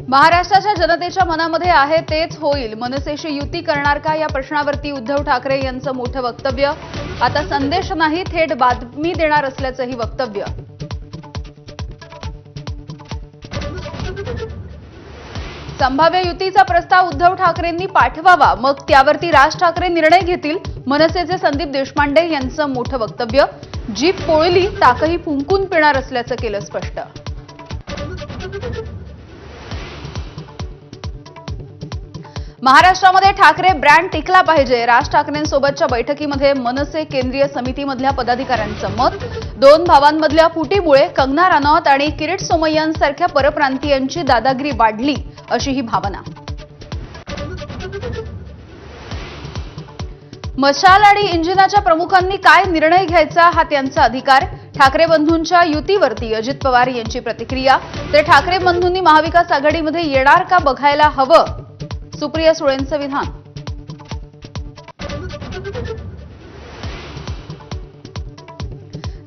महाराष्ट्राच्या जनतेच्या मनामध्ये आहे तेच होईल. मनसेशी युती करणार का या प्रश्नावरती उद्धव ठाकरे यांचं मोठं वक्तव्य. आता संदेश नाही, थेट बातमी देणार असल्याचंही वक्तव्य. संभाव्य युतीचा प्रस्ताव उद्धव ठाकरेंनी पाठवावा, मग त्यावरती राज ठाकरे निर्णय घेतील. मनसेचे संदीप देशपांडे यांचं मोठं वक्तव्य. जीप पोळली, ताकही फुंकून पिणार असल्याचं केलं स्पष्ट. महाराष्ट्रामध्ये ठाकरे ब्रँड टिकला पाहिजे. राज ठाकरेंसोबतच्या बैठकीमध्ये मनसे केंद्रीय समितीमधल्या पदाधिकाऱ्यांचं मत. दोन भावांमधल्या फुटीमुळे कंगना रानौत आणि किरीट सोमय्यांसारख्या परप्रांतीयांची दादागिरी वाढली, अशी ही भावना. मशाल आणि इंजिनाच्या प्रमुखांनी काय निर्णय घ्यायचा हा त्यांचा अधिकार. ठाकरे बंधूंच्या युतीवरती अजित पवार यांची प्रतिक्रिया. तर ठाकरे बंधूंनी महाविकास आघाडीमध्ये येणार का बघायला हवं, सुप्रिया सुळेंचं विधान.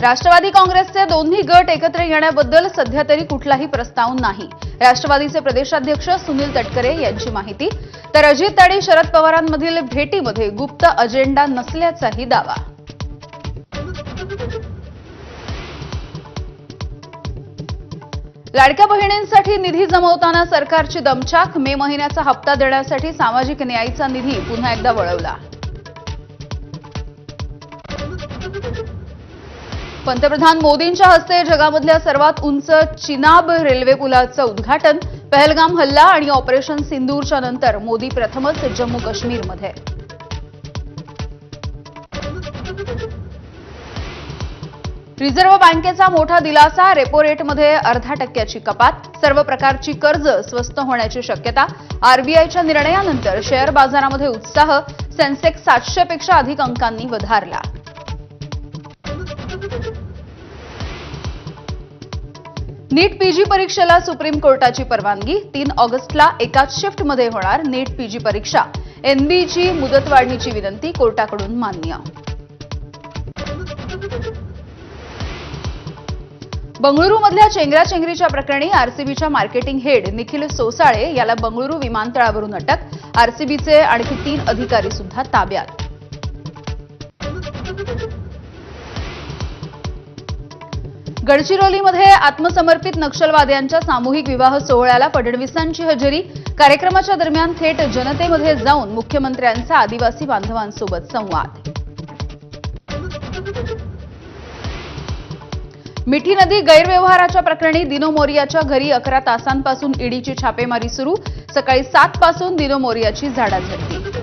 राष्ट्रवादी काँग्रेसचे दोन्ही गट एकत्र येण्याबद्दल सध्या तरी कुठलाही प्रस्ताव नाही. राष्ट्रवादीचे प्रदेशाध्यक्ष सुनील तटकरे यांची माहिती. तर अजित आणि शरद पवारांमधील भेटीमध्ये गुप्त अजेंडा नसल्याचाही दावा. लाडक्या बहिणींसाठी निधी जमवताना सरकारची दमछाक. मे महिन्याचा हप्ता देण्यासाठी सामाजिक न्यायाचा निधी पुन्हा एकदा वळवला. पंतप्रधान मोदींच्या हस्ते जगामधल्या सर्वात उंच चिनाब रेल्वे पुलाचं उद्घाटन. पहलगाम हल्ला आणि ऑपरेशन सिंदूरच्या नंतर मोदी प्रथमच जम्मू काश्मीरमध्ये. रिझर्व्ह बँकेचा मोठा दिलासा. रेपो रेटमध्ये 0.5% कपात. सर्व प्रकारची कर्ज स्वस्त होण्याची शक्यता. आरबीआयच्या निर्णयानंतर शेअर बाजारामध्ये उत्साह. सेन्सेक्स 700 पेक्षा अधिक अंकांनी वधारला. नीट पीजी परीक्षेला सुप्रीम कोर्टाची परवानगी. 3 ऑगस्टला एकाच शिफ्टमध्ये होणार नीट पीजी परीक्षा. एनबीची मुदतवाढीची विनंती कोर्टाकडून मान्य. बंगळुरूमधल्या चेंगराचेंगरीच्या प्रकरणी आरसीबीच्या मार्केटिंग हेड निखिल सोसाळे याला बंगळुरू विमानतळावरून अटक. आरसीबीचे आणखी 3 अधिकारी सुद्धा ताब्यात. गडचिरोलीमध्ये आत्मसमर्पित नक्षलवाद्यांच्या सामूहिक विवाह सोहळ्याला फडणवीसांची हजेरी. कार्यक्रमाच्या दरम्यान थेट जनतेमध्ये जाऊन मुख्यमंत्र्यांचा आदिवासी बांधवांसोबत संवाद. मिठी नदी गैरव्यवहाराच्या प्रकरणी दिनो मोरियाच्या घरी 11 तासांपासून ईडीची छापेमारी सुरू. सकाळी 7 पासून दिनो मोरियाची झाडाझडती.